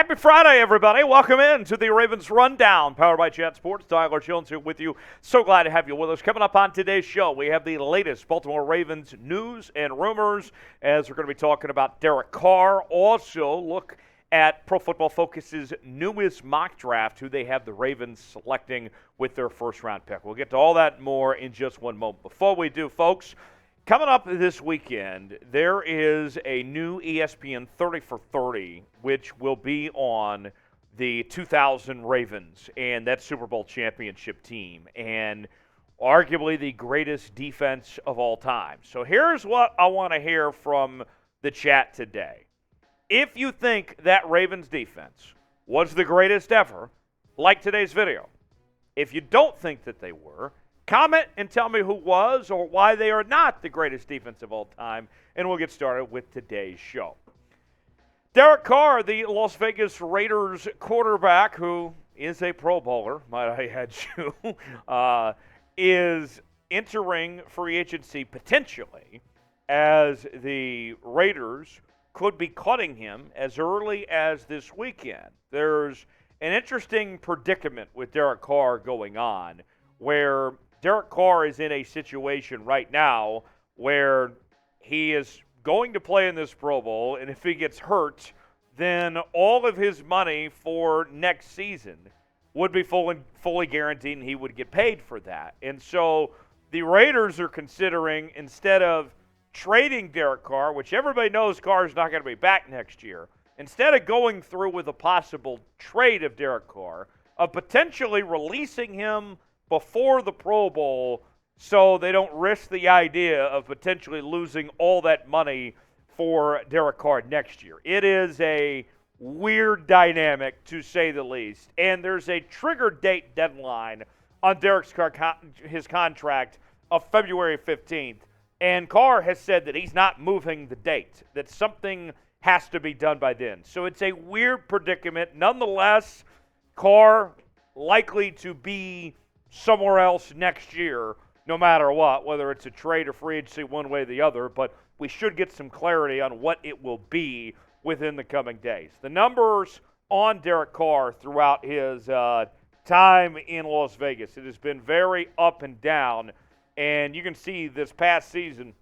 Happy Friday, everybody. Welcome in to the Ravens Rundown, powered by Chat Sports. Tyler Jones here with you. So glad to have you with us. Coming up on today's show, we have the latest Baltimore Ravens news and rumors, as we're going to be talking about Derek Carr. Also, look at Pro Football Focus's newest mock draft, who they have the Ravens selecting with their first-round pick. We'll get to all that and more in just one moment. Before we do, folks, coming up this weekend, there is a new ESPN 30 for 30, which will be on the 2000 Ravens and that Super Bowl championship team, and arguably the greatest defense of all time. So here's what I want to hear from the chat today. If you think that Ravens defense was the greatest ever, like today's video. If you don't think that they were, comment and tell me who was or why they are not the greatest defense of all time, and we'll get started with today's show. Derek Carr, the Las Vegas Raiders quarterback, who is a Pro Bowler, might I add you, is entering free agency potentially, as the Raiders could be cutting him as early as this weekend. There's an interesting predicament with Derek Carr going on, where Derek Carr is in a situation right now where he is going to play in this Pro Bowl, and if he gets hurt, then all of his money for next season would be fully guaranteed, and he would get paid for that. And so the Raiders are considering, instead of trading Derek Carr, which everybody knows Carr is not going to be back next year, instead of going through with a possible trade of Derek Carr, of potentially releasing him before the Pro Bowl so they don't risk the idea of potentially losing all that money for Derek Carr next year. It is a weird dynamic, to say the least, and there's a trigger date deadline on Derek Carr, his contract, of February 15th, and Carr has said that he's not moving the date, that something has to be done by then. So it's a weird predicament. Nonetheless, Carr likely to be somewhere else next year, no matter what, whether it's a trade or free agency, one way or the other, but we should get some clarity on what it will be within the coming days. The numbers on Derek Carr throughout his time in Las Vegas, it has been very up and down, and you can see this past season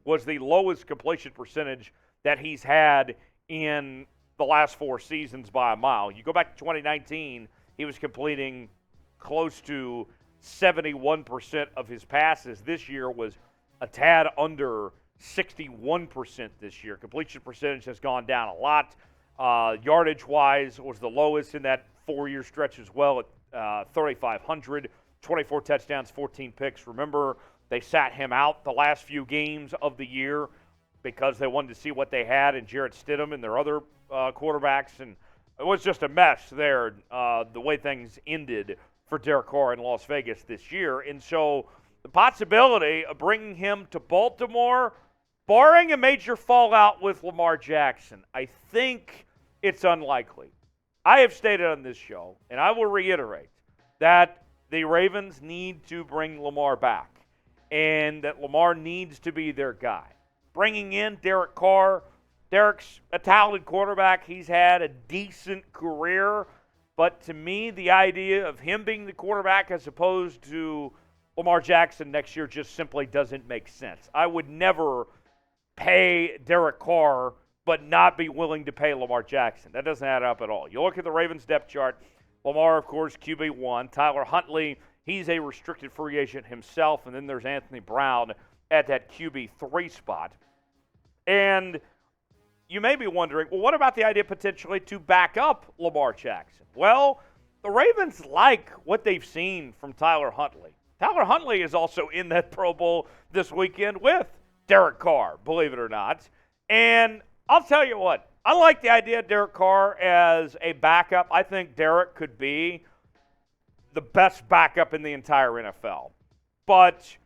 was the lowest completion percentage that he's had in the last four seasons by a mile. You go back to 2019, he was completing close to 71% of his passes. This year was a tad under 61% this year. Completion percentage has gone down a lot. Yardage-wise was the lowest in that four-year stretch as well at 3,500. 24 touchdowns, 14 picks. Remember, they sat him out the last few games of the year because they wanted to see what they had in Jarrett Stidham and their other quarterbacks, and it was just a mess there, the way things ended for Derek Carr in Las Vegas this year. And so the possibility of bringing him to Baltimore, barring a major fallout with Lamar Jackson, I think it's unlikely. I have stated on this show, and I will reiterate, that the Ravens need to bring Lamar back, and that Lamar needs to be their guy. Bringing in Derek Carr, Derek's a talented quarterback. He's had a decent career, but to me, the idea of him being the quarterback as opposed to Lamar Jackson next year just simply doesn't make sense. I would never pay Derek Carr but not be willing to pay Lamar Jackson. That doesn't add up at all. You look at the Ravens depth chart, Lamar, of course, QB1. Tyler Huntley, he's a restricted free agent himself, and then there's Anthony Brown at that QB3 spot. And you may be wondering, well, what about the idea potentially to back up Lamar Jackson? Well, the Ravens like what they've seen from Tyler Huntley. Tyler Huntley is also in that Pro Bowl this weekend with Derek Carr, believe it or not. And I'll tell you what, I like the idea of Derek Carr as a backup. I think Derek could be the best backup in the entire NFL. But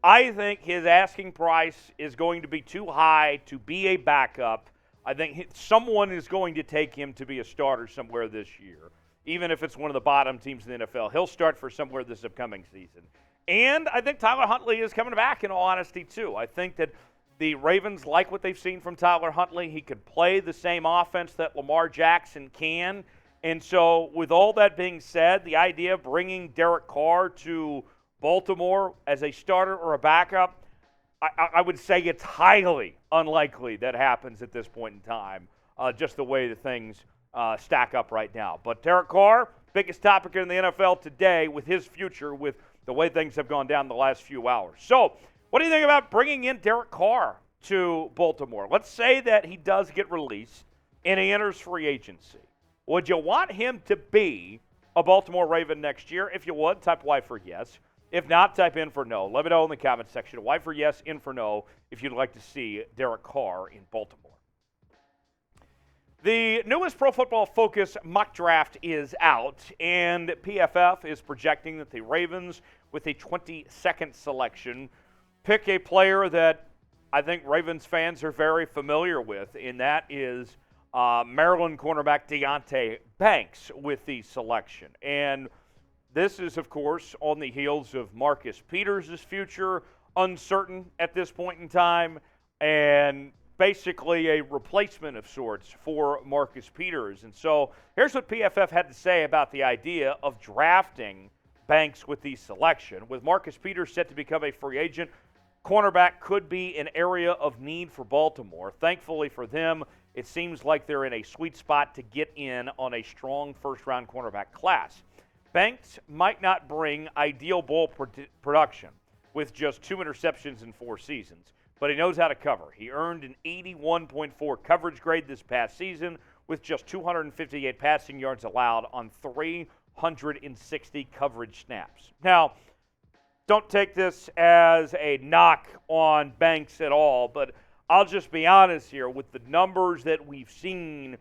I think his asking price is going to be too high to be a backup. I think someone is going to take him to be a starter somewhere this year, even if it's one of the bottom teams in the NFL. He'll start for somewhere this upcoming season. And I think Tyler Huntley is coming back, in all honesty, too. I think that The Ravens like what they've seen from Tyler Huntley. He could play the same offense that Lamar Jackson can. And so with all that being said, the idea of bringing Derek Carr to Baltimore as a starter or a backup, I would say it's highly unlikely that happens at this point in time, just the way the things stack up right now. But Derek Carr, biggest topic in the NFL today with his future, with the way things have gone down the last few hours. So what do you think about bringing in Derek Carr to Baltimore? Let's say that he does get released and he enters free agency. Would you want him to be a Baltimore Raven next year? If you would, type Y for yes. If not, type in for no. Let me know in the comments section. Y for yes, in for no, if you'd like to see Derek Carr in Baltimore. The newest Pro Football Focus mock draft is out, and PFF is projecting that the Ravens, with the 22nd selection, pick a player that I think Ravens fans are very familiar with, and that is Maryland cornerback Deonte Banks with the selection. And this is, of course, on the heels of Marcus Peters' future, uncertain at this point in time, and basically a replacement of sorts for Marcus Peters. And so here's what PFF had to say about the idea of drafting Banks with the selection. With Marcus Peters set to become a free agent, cornerback could be an area of need for Baltimore. Thankfully for them, it seems like they're in a sweet spot to get in on a strong first-round cornerback class. Banks might not bring ideal ball production with just 2 interceptions in 4 seasons, but he knows how to cover. He earned an 81.4 coverage grade this past season with just 258 passing yards allowed on 360 coverage snaps. Now, don't take this as a knock on Banks at all, but I'll just be honest here. With the numbers that we've seen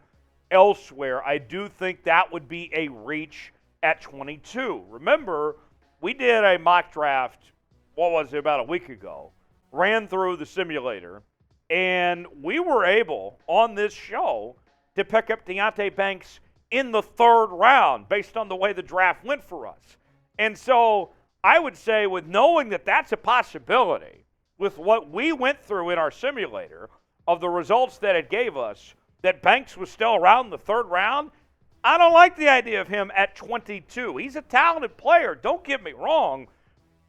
elsewhere, I do think that would be a reach at 22. Remember, we did a mock draft, about a week ago, ran through the simulator, and we were able, on this show, to pick up Deonte Banks in the 3rd round based on the way the draft went for us. And so I would say, with knowing that that's a possibility, with what we went through in our simulator of the results that it gave us, that Banks was still around the 3rd round, I don't like the idea of him at 22. He's a talented player, don't get me wrong.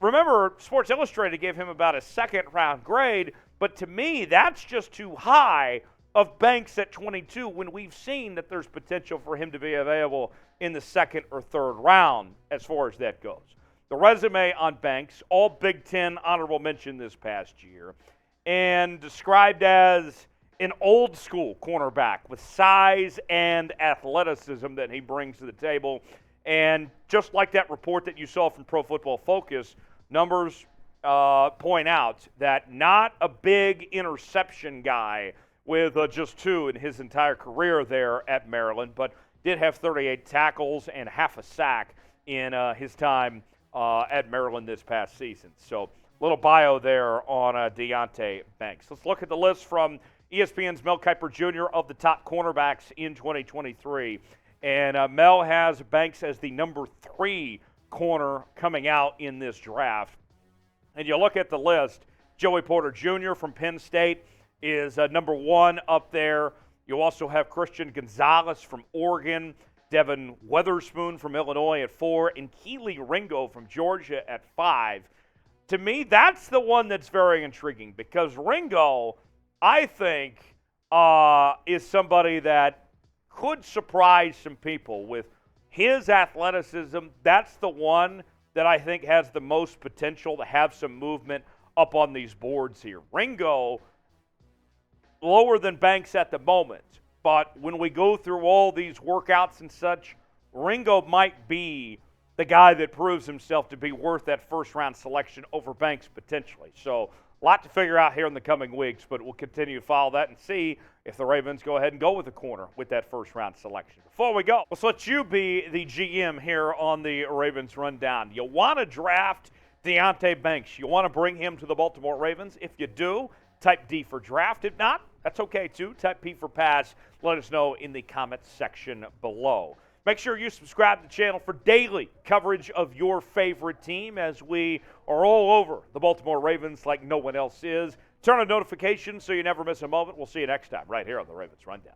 Remember, Sports Illustrated gave him about a 2nd-round grade, but to me, that's just too high of Banks at 22 when we've seen that there's potential for him to be available in the 2nd or 3rd round as far as that goes. The resume on Banks, all Big Ten honorable mention this past year, and described as an old-school cornerback with size and athleticism that he brings to the table. And just like that report that you saw from Pro Football Focus, numbers point out that not a big interception guy with just 2 in his entire career there at Maryland, but did have 38 tackles and half a sack in his time at Maryland this past season. So little bio there on Deonte Banks. Let's look at the list from ESPN's Mel Kiper Jr. of the top cornerbacks in 2023. And Mel has Banks as the number 3 corner coming out in this draft. And you look at the list, Joey Porter Jr. from Penn State is number 1 up there. You also have Christian Gonzalez from Oregon, Devin Weatherspoon from Illinois at 4, and Keely Ringo from Georgia at 5. To me, that's the one that's very intriguing because Ringo, I think, is somebody that could surprise some people with his athleticism. That's the one that I think has the most potential to have some movement up on these boards here. Ringo, lower than Banks at the moment, but when we go through all these workouts and such, Ringo might be the guy that proves himself to be worth that first-round selection over Banks potentially. So a lot to figure out here in the coming weeks, but we'll continue to follow that and see if the Ravens go ahead and go with a corner with that first-round selection. Before we go, let's let you be the GM here on the Ravens Rundown. You want to draft Deonte Banks. You want to bring him to the Baltimore Ravens. If you do, type D for draft. If not, that's okay too. Type P for pass. Let us know in the comments section below. Make sure you subscribe to the channel for daily coverage of your favorite team as we are all over the Baltimore Ravens like no one else is. Turn on notifications so you never miss a moment. We'll see you next time right here on the Ravens Rundown.